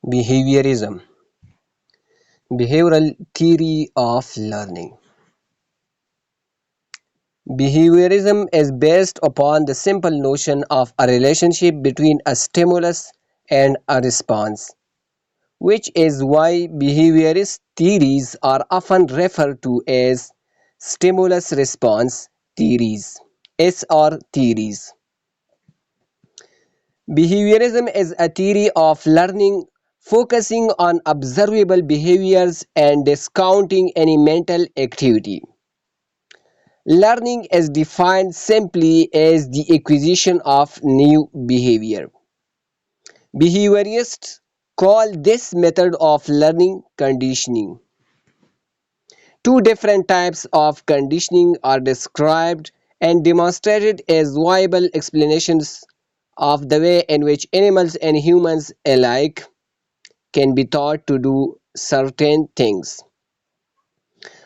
Behaviorism, behavioral theory of learning. Behaviorism is based upon the simple notion of a relationship between a stimulus and a response, which is why behaviorist theories are often referred to as stimulus response theories (SR theories). Behaviorism is a theory of learning focusing on observable behaviors and discounting any mental activity. Learning is defined simply as the acquisition of new behavior. Behaviorists call this method of learning conditioning. Two different types of conditioning are described and demonstrated as viable explanations of the way in which animals and humans alike can be taught to do certain things.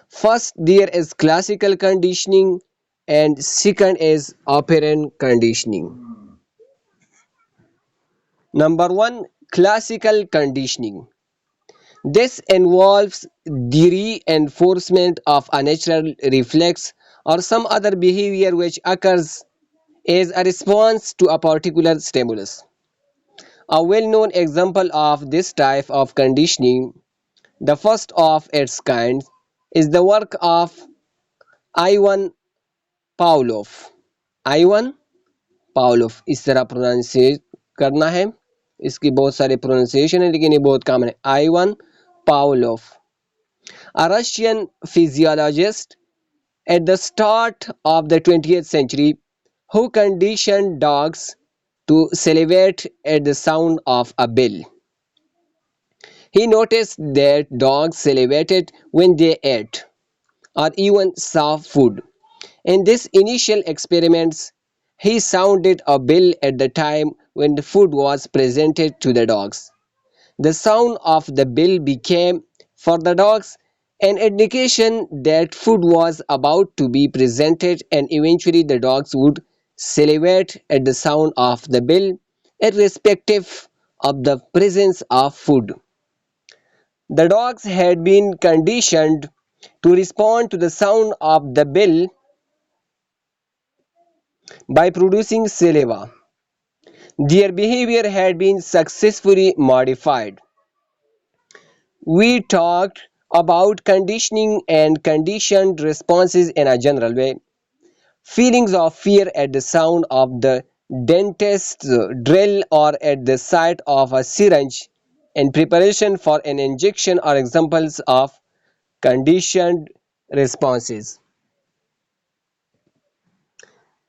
First, there is classical conditioning, and second is operant conditioning. Number one, classical conditioning. This involves the reinforcement of a natural reflex or some other behavior which occurs as a response to a particular stimulus. A well-known example of this type of conditioning, the first of its kind, is the work of Ivan Pavlov. Ivan Pavlov, इस तरह pronunciate करना है. इसकी बहुत सारे pronunciation है लेकिन ये बहुत कॉमन है. Ivan Pavlov, a Russian physiologist at the start of the 20th century who conditioned dogs to salivate at the sound of a bell. He noticed that dogs salivated when they ate or even saw food. In these initial experiments, he sounded a bell at the time when the food was presented to the dogs. The sound of the bell became, for the dogs, an indication that food was about to be presented, and eventually the dogs would salivate at the sound of the bell, irrespective of the presence of food. The dogs had been conditioned to respond to the sound of the bell by producing saliva. Their behavior had been successfully modified. We talked about conditioning and conditioned responses in a general way. Feelings of fear at the sound of the dentist's drill or at the sight of a syringe in preparation for an injection are examples of conditioned responses.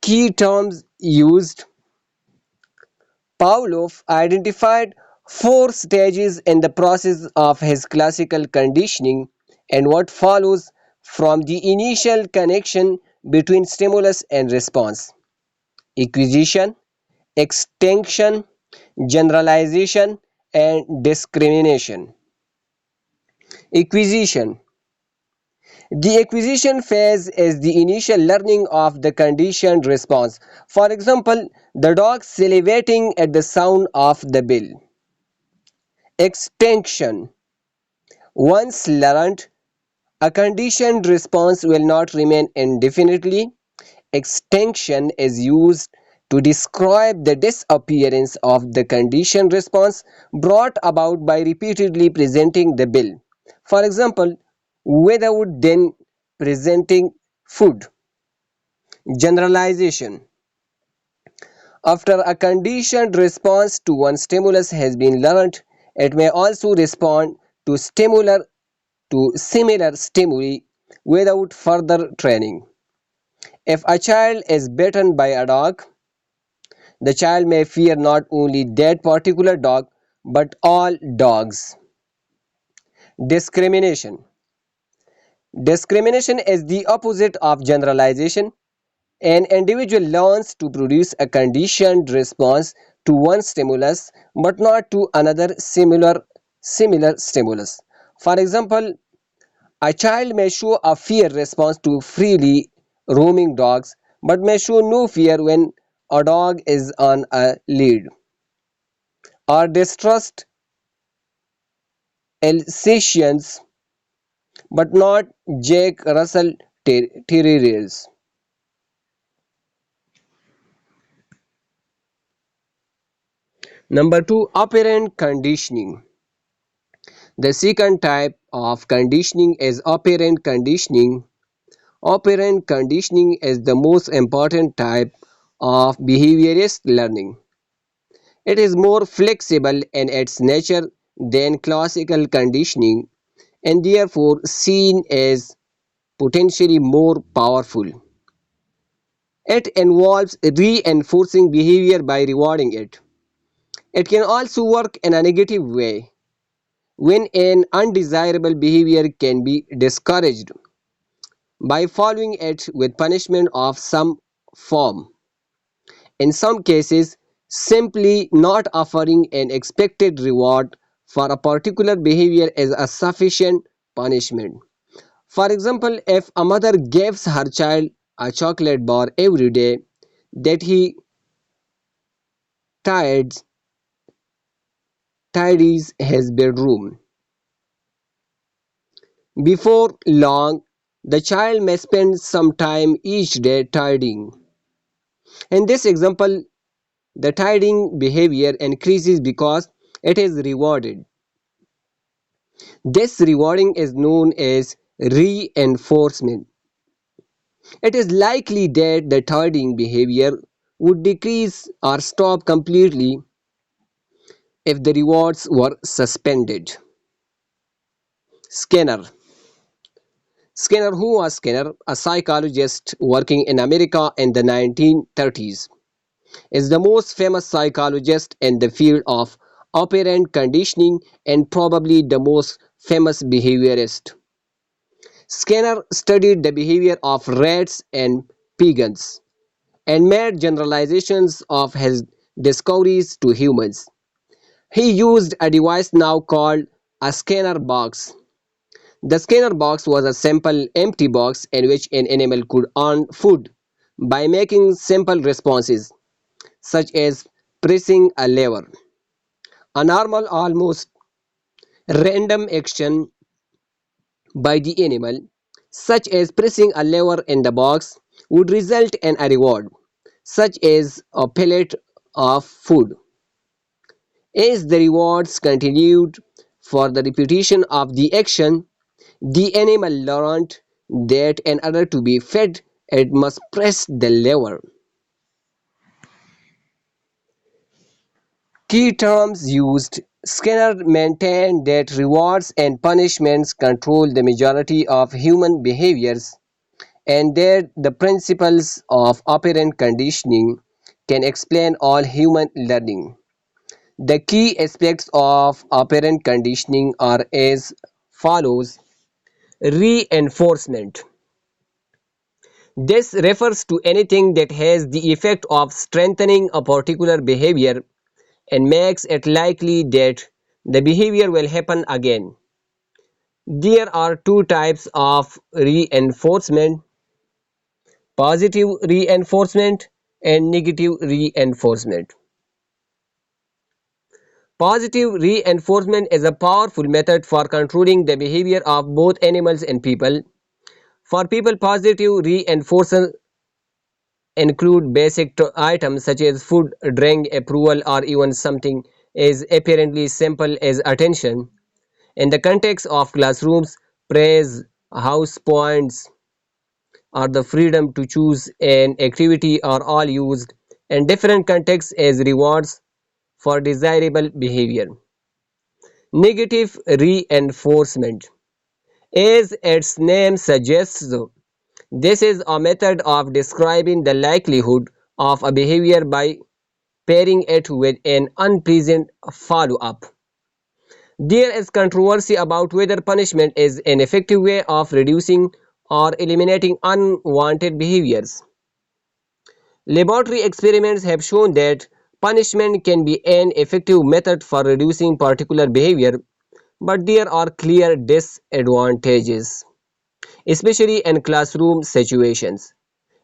Key terms used: Pavlov identified four stages in the process of his classical conditioning and what follows from the initial connection between stimulus and response: acquisition, extinction, generalization, and discrimination. Acquisition. The acquisition phase is the initial learning of the conditioned response. For example, the dog salivating at the sound of the bell. Extinction. Once learned, a conditioned response will not remain indefinitely. Extinction is used to describe the disappearance of the conditioned response brought about by repeatedly presenting the bell. For example, without then presenting food. Generalization. After a conditioned response to one stimulus has been learned, it may also respond to similar stimuli without further training. If a child is bitten by a dog, the child may fear not only that particular dog but all dogs. Discrimination. Discrimination is the opposite of generalization. An individual learns to produce a conditioned response to one stimulus but not to another similar stimulus. For example, a child may show a fear response to freely roaming dogs but may show no fear when a dog is on a lead. Or distrust Alsatians but not Jack Russell Terriers. Number 2, operant conditioning. The second type of conditioning is operant conditioning. Operant conditioning is the most important type of behaviorist learning. It is more flexible in its nature than classical conditioning and therefore seen as potentially more powerful. It involves reinforcing behavior by rewarding it. It can also work in a negative way when an undesirable behavior can be discouraged by following it with punishment of some form. In some cases, simply not offering an expected reward for a particular behavior is a sufficient punishment. For example, if a mother gives her child a chocolate bar every day that he tides, tidies his bedroom, before long the child may spend some time each day tidying. In this example, the tidying behavior increases because it is rewarded. This rewarding is known as reinforcement. It is likely that the tidying behavior would decrease or stop completely if the rewards were suspended. Skinner. Skinner, who was Skinner, a psychologist working in America in the 1930s, is the most famous psychologist in the field of operant conditioning and probably the most famous behaviorist. Skinner studied the behavior of rats and pigeons and made generalizations of his discoveries to humans. He used a device now called a Skinner box. The Skinner box was a simple empty box in which an animal could earn food by making simple responses such as pressing a lever. A normal, almost random action by the animal, such as pressing a lever in the box, would result in a reward, such as a pellet of food. As the rewards continued for the repetition of the action, the animal learned that in order to be fed, it must press the lever. Key terms used: Skinner maintained that rewards and punishments control the majority of human behaviors and that the principles of operant conditioning can explain all human learning. The key aspects of operant conditioning are as follows: reinforcement. This refers to anything that has the effect of strengthening a particular behavior and makes it likely that the behavior will happen again. There are two types of reinforcement: positive reinforcement and negative reinforcement. Positive reinforcement is a powerful method for controlling the behavior of both animals and people. For people, positive reinforcement include basic items such as food, drink, approval, or even something as apparently simple as attention. In the context of classrooms, praise, house points, or the freedom to choose an activity are all used in different contexts as rewards for desirable behavior. Negative reinforcement. As its name suggests, this is a method of describing the likelihood of a behavior by pairing it with an unpleasant follow-up. There is controversy about whether punishment is an effective way of reducing or eliminating unwanted behaviors. Laboratory experiments have shown that punishment can be an effective method for reducing particular behavior, but there are clear disadvantages, especially in classroom situations.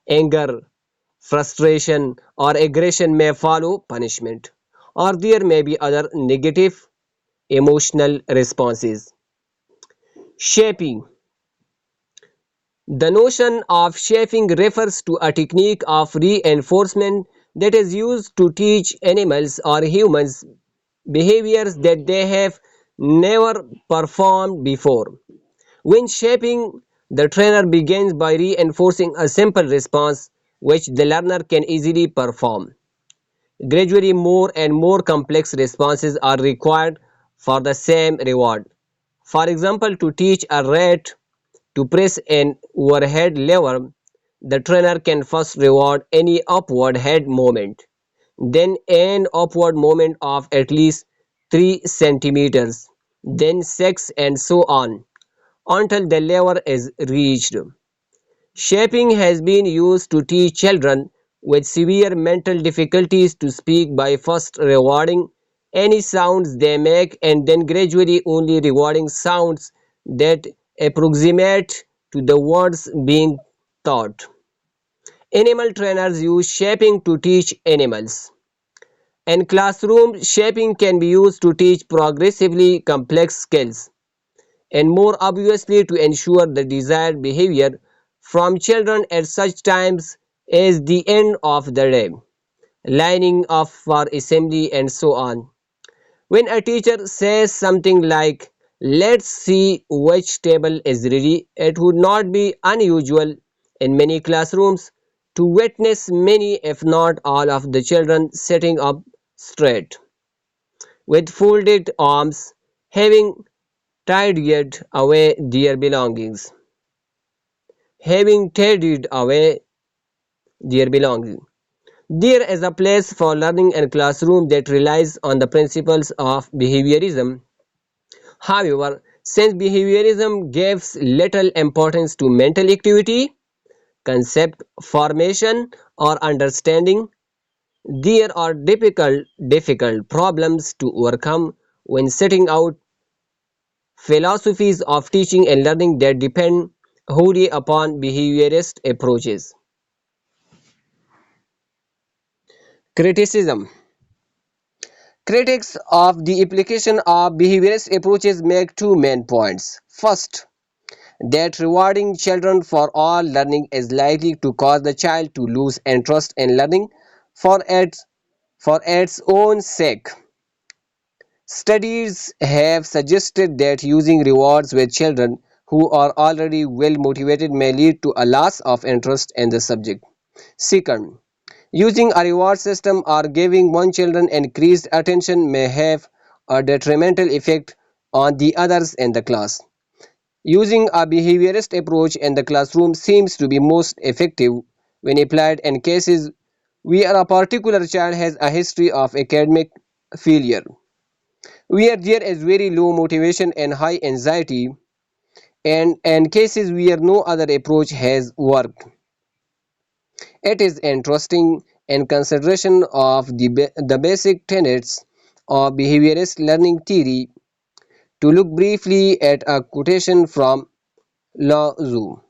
Anger, frustration, or aggression may follow punishment, or there may be other negative emotional responses. Shaping. The notion of shaping refers to a technique of reinforcement that is used to teach animals or humans behaviors that they have never performed before. When shaping, the trainer begins by reinforcing a simple response which the learner can easily perform. Gradually, more and more complex responses are required for the same reward. For example, to teach a rat to press an overhead lever, the trainer can first reward any upward head movement, then an upward movement of at least 3 centimeters, then 6 and so on until the lever is reached. Shaping has been used to teach children with severe mental difficulties to speak by first rewarding any sounds they make and then gradually only rewarding sounds that approximate to the words being taught. Animal trainers use shaping to teach animals. In classroom, shaping can be used to teach progressively complex skills and more obviously to ensure the desired behavior from children at such times as the end of the day, lining up for assembly and so on. When a teacher says something like, "Let's see which table is ready," it would not be unusual in many classrooms to witness many, if not all, of the children sitting up straight, with folded arms, having tidied away their belongings. Having tidied away their belongings. There is a place for learning in a classroom that relies on the principles of behaviorism. However, since behaviorism gives little importance to mental activity, concept formation, or understanding, there are difficult problems to overcome when setting out philosophies of teaching and learning that depend wholly upon behaviorist approaches. Criticism. Critics of the application of behaviorist approaches make two main points. First, that rewarding children for all learning is likely to cause the child to lose interest in learning for its own sake. Studies have suggested that using rewards with children who are already well motivated may lead to a loss of interest in the subject. Second, using a reward system or giving one children increased attention may have a detrimental effect on the others in the class. Using a behaviorist approach in the classroom seems to be most effective when applied in cases where a particular child has a history of academic failure, where there is very low motivation and high anxiety, and in cases where no other approach has worked. It is interesting in consideration of the basic tenets of behaviorist learning theory to look briefly at a quotation from Lao Tzu,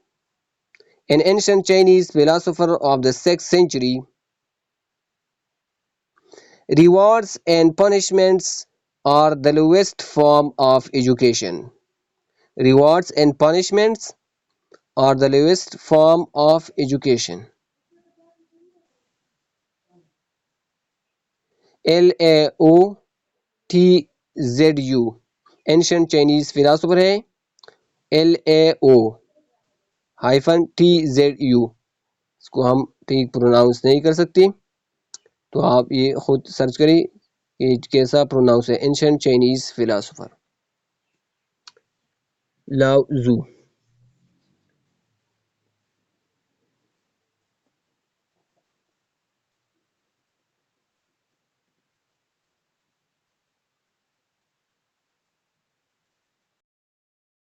an ancient Chinese philosopher of the 6th century. Rewards and punishments are the lowest form of education. Rewards and punishments are the lowest form of education. LAOTZU ancient Chinese philosopher है. LAO-TZU, इसको हम ठीक pronounce नहीं कर सकते, तो आप ये खुद सर्च करें कि कैसा प्रोनाउंस है. एंशियंट चाइनीज फिलोसोफर लाओ जू.